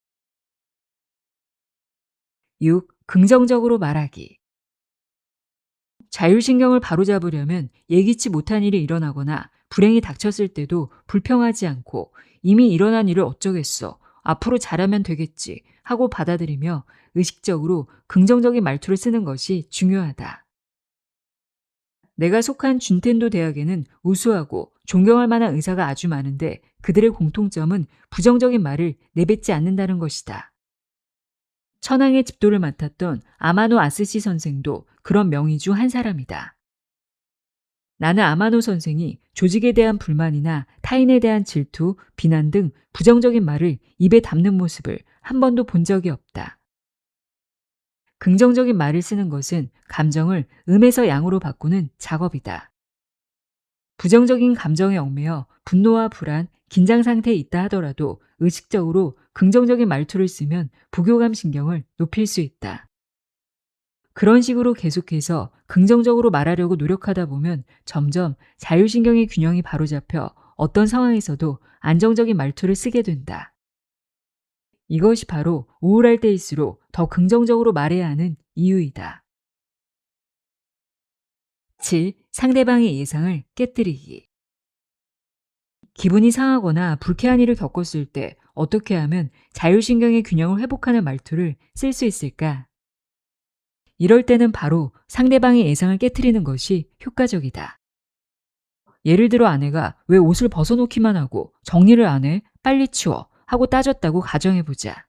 6. 긍정적으로 말하기. 자율신경을 바로잡으려면 예기치 못한 일이 일어나거나 불행이 닥쳤을 때도 불평하지 않고 이미 일어난 일을 어쩌겠어, 앞으로 잘하면 되겠지 하고 받아들이며 의식적으로 긍정적인 말투를 쓰는 것이 중요하다. 내가 속한 준텐도 대학에는 우수하고 존경할 만한 의사가 아주 많은데 그들의 공통점은 부정적인 말을 내뱉지 않는다는 것이다. 천황의 집도를 맡았던 아마노 아스시 선생도 그런 명의 중 한 사람이다. 나는 아마노 선생이 조직에 대한 불만이나 타인에 대한 질투, 비난 등 부정적인 말을 입에 담는 모습을 한 번도 본 적이 없다. 긍정적인 말을 쓰는 것은 감정을 음에서 양으로 바꾸는 작업이다. 부정적인 감정에 얽매여 분노와 불안, 긴장 상태에 있다 하더라도 의식적으로 긍정적인 말투를 쓰면 부교감 신경을 높일 수 있다. 그런 식으로 계속해서 긍정적으로 말하려고 노력하다 보면 점점 자율신경의 균형이 바로잡혀 어떤 상황에서도 안정적인 말투를 쓰게 된다. 이것이 바로 우울할 때일수록 더 긍정적으로 말해야 하는 이유이다. 7. 상대방의 예상을 깨뜨리기. 기분이 상하거나 불쾌한 일을 겪었을 때 어떻게 하면 자율신경의 균형을 회복하는 말투를 쓸 수 있을까? 이럴 때는 바로 상대방의 예상을 깨트리는 것이 효과적이다. 예를 들어 아내가 왜 옷을 벗어놓기만 하고 정리를 안 해? 빨리 치워 하고 따졌다고 가정해보자.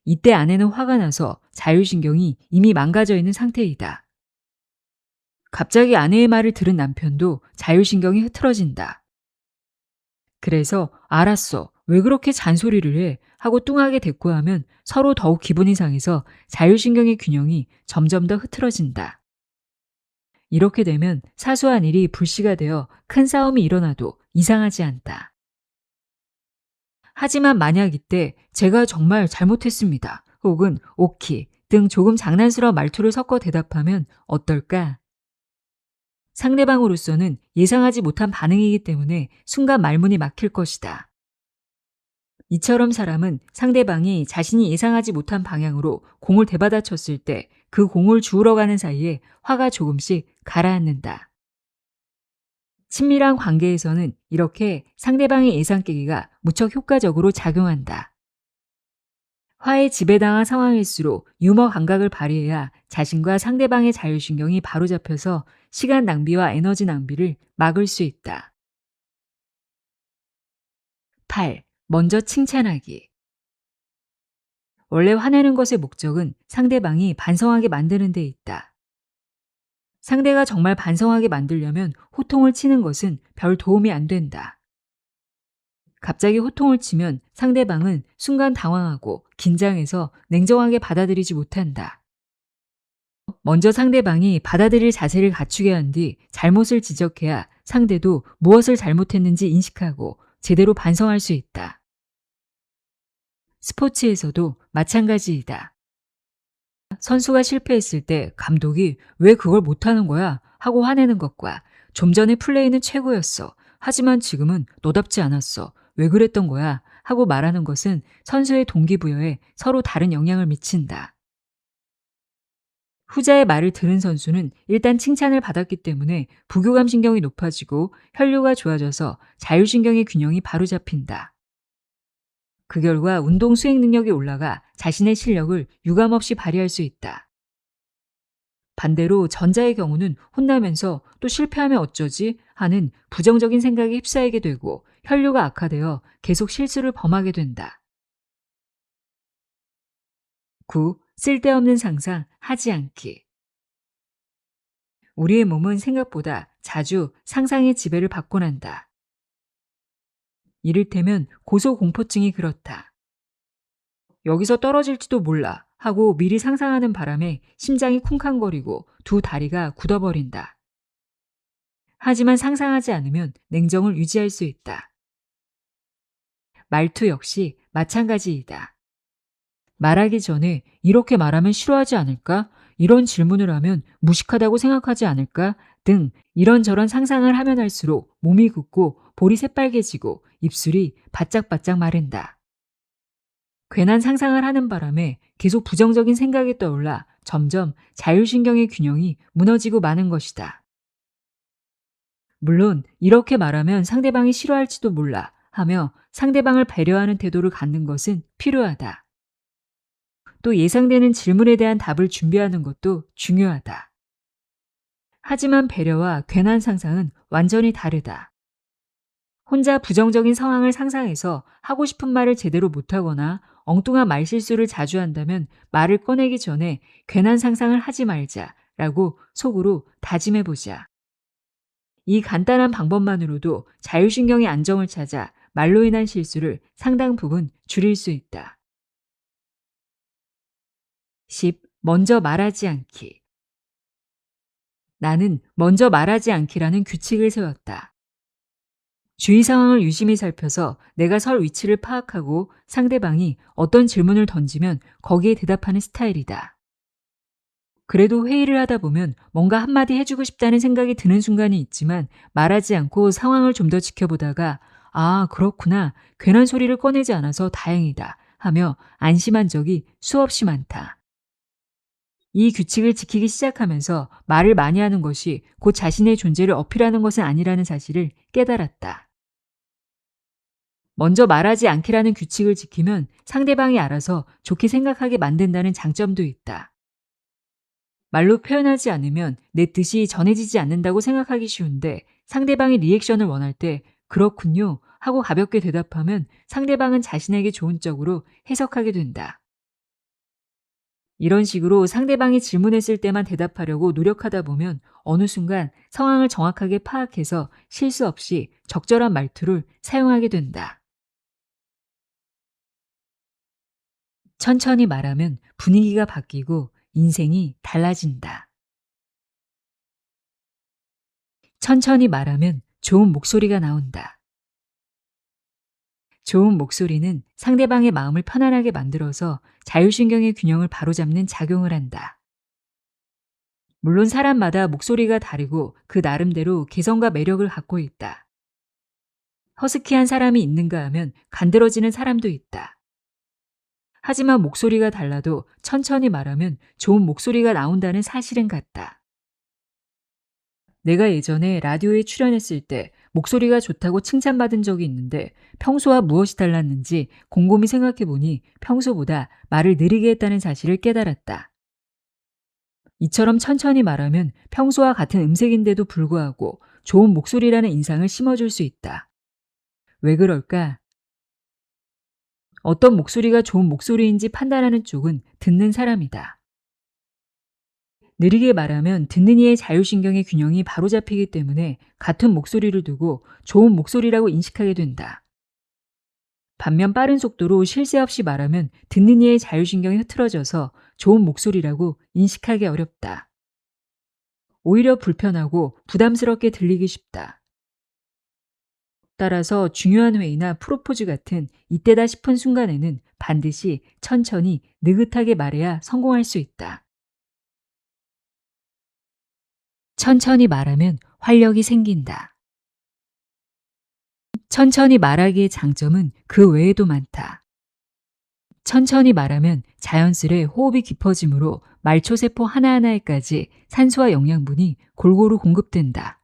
이때 아내는 화가 나서 자율신경이 이미 망가져 있는 상태이다. 갑자기 아내의 말을 들은 남편도 자율신경이 흐트러진다. 그래서 알았어, 왜 그렇게 잔소리를 해? 하고 뚱하게 대꾸하면 서로 더욱 기분이 상해서 자율신경의 균형이 점점 더 흐트러진다. 이렇게 되면 사소한 일이 불씨가 되어 큰 싸움이 일어나도 이상하지 않다. 하지만 만약 이때 제가 정말 잘못했습니다, 혹은 오키 등 조금 장난스러운 말투를 섞어 대답하면 어떨까? 상대방으로서는 예상하지 못한 반응이기 때문에 순간 말문이 막힐 것이다. 이처럼 사람은 상대방이 자신이 예상하지 못한 방향으로 공을 되받아쳤을 때 그 공을 주우러 가는 사이에 화가 조금씩 가라앉는다. 친밀한 관계에서는 이렇게 상대방의 예상 깨기가 무척 효과적으로 작용한다. 화에 지배당한 상황일수록 유머 감각을 발휘해야 자신과 상대방의 자율신경이 바로잡혀서 시간 낭비와 에너지 낭비를 막을 수 있다. 8. 먼저 칭찬하기. 원래 화내는 것의 목적은 상대방이 반성하게 만드는 데 있다. 상대가 정말 반성하게 만들려면 호통을 치는 것은 별 도움이 안 된다. 갑자기 호통을 치면 상대방은 순간 당황하고 긴장해서 냉정하게 받아들이지 못한다. 먼저 상대방이 받아들일 자세를 갖추게 한 뒤 잘못을 지적해야 상대도 무엇을 잘못했는지 인식하고 제대로 반성할 수 있다. 스포츠에서도 마찬가지이다. 선수가 실패했을 때 감독이 왜 그걸 못하는 거야? 하고 화내는 것과 좀 전에 플레이는 최고였어, 하지만 지금은 너답지 않았어, 왜 그랬던 거야? 하고 말하는 것은 선수의 동기부여에 서로 다른 영향을 미친다. 후자의 말을 들은 선수는 일단 칭찬을 받았기 때문에 부교감 신경이 높아지고 혈류가 좋아져서 자율신경의 균형이 바로 잡힌다. 그 결과 운동 수행 능력이 올라가 자신의 실력을 유감없이 발휘할 수 있다. 반대로 전자의 경우는 혼나면서 또 실패하면 어쩌지 하는 부정적인 생각에 휩싸이게 되고 혈류가 악화되어 계속 실수를 범하게 된다. 9. 쓸데없는 상상 하지 않기. 우리의 몸은 생각보다 자주 상상의 지배를 받곤 한다. 이를테면 고소공포증이 그렇다. 여기서 떨어질지도 몰라 하고 미리 상상하는 바람에 심장이 쿵쾅거리고 두 다리가 굳어버린다. 하지만 상상하지 않으면 냉정을 유지할 수 있다. 말투 역시 마찬가지이다. 말하기 전에 이렇게 말하면 싫어하지 않을까? 이런 질문을 하면 무식하다고 생각하지 않을까? 등 이런저런 상상을 하면 할수록 몸이 굳고 볼이 새빨개지고 입술이 바짝바짝 마른다. 괜한 상상을 하는 바람에 계속 부정적인 생각이 떠올라 점점 자율신경의 균형이 무너지고 마는 것이다. 물론 이렇게 말하면 상대방이 싫어할지도 몰라 하며 상대방을 배려하는 태도를 갖는 것은 필요하다. 또 예상되는 질문에 대한 답을 준비하는 것도 중요하다. 하지만 배려와 괜한 상상은 완전히 다르다. 혼자 부정적인 상황을 상상해서 하고 싶은 말을 제대로 못하거나 엉뚱한 말실수를 자주 한다면 말을 꺼내기 전에 괜한 상상을 하지 말자라고 속으로 다짐해보자. 이 간단한 방법만으로도 자율신경의 안정을 찾아 말로 인한 실수를 상당 부분 줄일 수 있다. 10. 먼저 말하지 않기. 나는 먼저 말하지 않기라는 규칙을 세웠다. 주위 상황을 유심히 살펴서 내가 설 위치를 파악하고 상대방이 어떤 질문을 던지면 거기에 대답하는 스타일이다. 그래도 회의를 하다 보면 뭔가 한마디 해주고 싶다는 생각이 드는 순간이 있지만 말하지 않고 상황을 좀 더 지켜보다가 아, 그렇구나. 괜한 소리를 꺼내지 않아서 다행이다 하며 안심한 적이 수없이 많다. 이 규칙을 지키기 시작하면서 말을 많이 하는 것이 곧 자신의 존재를 어필하는 것은 아니라는 사실을 깨달았다. 먼저 말하지 않기라는 규칙을 지키면 상대방이 알아서 좋게 생각하게 만든다는 장점도 있다. 말로 표현하지 않으면 내 뜻이 전해지지 않는다고 생각하기 쉬운데 상대방이 리액션을 원할 때 그렇군요 하고 가볍게 대답하면 상대방은 자신에게 좋은 쪽으로 해석하게 된다. 이런 식으로 상대방이 질문했을 때만 대답하려고 노력하다 보면 어느 순간 상황을 정확하게 파악해서 실수 없이 적절한 말투를 사용하게 된다. 천천히 말하면 분위기가 바뀌고 인생이 달라진다. 천천히 말하면 좋은 목소리가 나온다. 좋은 목소리는 상대방의 마음을 편안하게 만들어서 자율신경의 균형을 바로잡는 작용을 한다. 물론 사람마다 목소리가 다르고 그 나름대로 개성과 매력을 갖고 있다. 허스키한 사람이 있는가 하면 간드러지는 사람도 있다. 하지만 목소리가 달라도 천천히 말하면 좋은 목소리가 나온다는 사실은 같다. 내가 예전에 라디오에 출연했을 때 목소리가 좋다고 칭찬받은 적이 있는데 평소와 무엇이 달랐는지 곰곰이 생각해보니 평소보다 말을 느리게 했다는 사실을 깨달았다. 이처럼 천천히 말하면 평소와 같은 음색인데도 불구하고 좋은 목소리라는 인상을 심어줄 수 있다. 왜 그럴까? 어떤 목소리가 좋은 목소리인지 판단하는 쪽은 듣는 사람이다. 느리게 말하면 듣는 이의 자율신경의 균형이 바로 잡히기 때문에 같은 목소리를 두고 좋은 목소리라고 인식하게 된다. 반면 빠른 속도로 쉴 새 없이 말하면 듣는 이의 자율신경이 흐트러져서 좋은 목소리라고 인식하기 어렵다. 오히려 불편하고 부담스럽게 들리기 쉽다. 따라서 중요한 회의나 프로포즈 같은 이때다 싶은 순간에는 반드시 천천히 느긋하게 말해야 성공할 수 있다. 천천히 말하면 활력이 생긴다. 천천히 말하기의 장점은 그 외에도 많다. 천천히 말하면 자연스레 호흡이 깊어지므로 말초세포 하나하나에까지 산소와 영양분이 골고루 공급된다.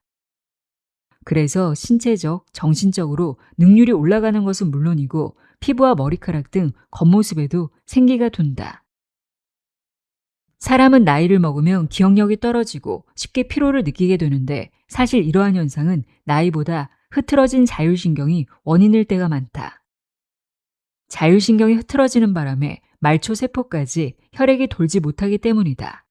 그래서 신체적, 정신적으로 능률이 올라가는 것은 물론이고 피부와 머리카락 등 겉모습에도 생기가 돈다. 사람은 나이를 먹으면 기억력이 떨어지고 쉽게 피로를 느끼게 되는데 사실 이러한 현상은 나이보다 흐트러진 자율신경이 원인일 때가 많다. 자율신경이 흐트러지는 바람에 말초세포까지 혈액이 돌지 못하기 때문이다.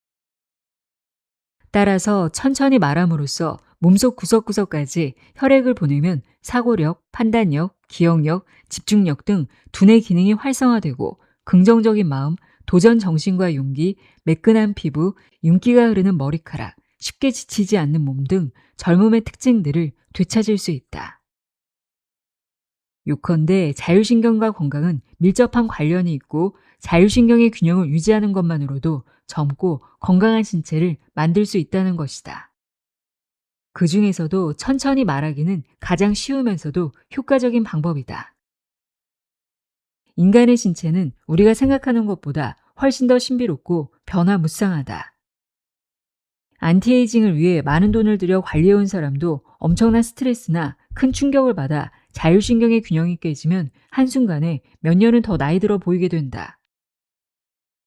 따라서 천천히 말함으로써 몸속 구석구석까지 혈액을 보내면 사고력, 판단력, 기억력, 집중력 등 두뇌 기능이 활성화되고 긍정적인 마음, 도전 정신과 용기, 매끈한 피부, 윤기가 흐르는 머리카락, 쉽게 지치지 않는 몸 등 젊음의 특징들을 되찾을 수 있다. 요컨대 자율신경과 건강은 밀접한 관련이 있고 자율신경의 균형을 유지하는 것만으로도 젊고 건강한 신체를 만들 수 있다는 것이다. 그 중에서도 천천히 말하기는 가장 쉬우면서도 효과적인 방법이다. 인간의 신체는 우리가 생각하는 것보다 훨씬 더 신비롭고 변화무쌍하다. 안티에이징을 위해 많은 돈을 들여 관리해온 사람도 엄청난 스트레스나 큰 충격을 받아 자율신경의 균형이 깨지면 한순간에 몇 년은 더 나이 들어 보이게 된다.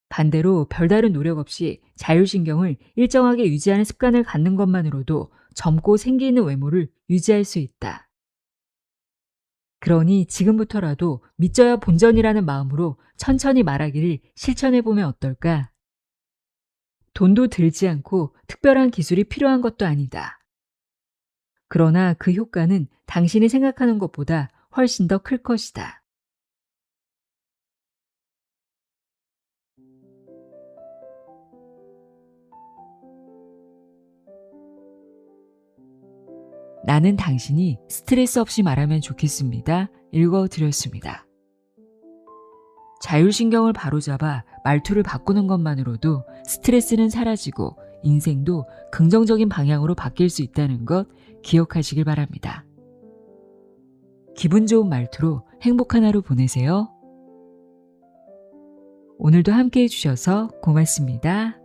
반대로 별다른 노력 없이 자율신경을 일정하게 유지하는 습관을 갖는 것만으로도 젊고 생기 있는 외모를 유지할 수 있다. 그러니 지금부터라도 믿져야 본전이라는 마음으로 천천히 말하기를 실천해보면 어떨까? 돈도 들지 않고 특별한 기술이 필요한 것도 아니다. 그러나 그 효과는 당신이 생각하는 것보다 훨씬 더 클 것이다. 나는 당신이 스트레스 없이 말하면 좋겠습니다. 읽어드렸습니다. 자율신경을 바로잡아 말투를 바꾸는 것만으로도 스트레스는 사라지고 인생도 긍정적인 방향으로 바뀔 수 있다는 것 기억하시길 바랍니다. 기분 좋은 말투로 행복한 하루 보내세요. 오늘도 함께 해주셔서 고맙습니다.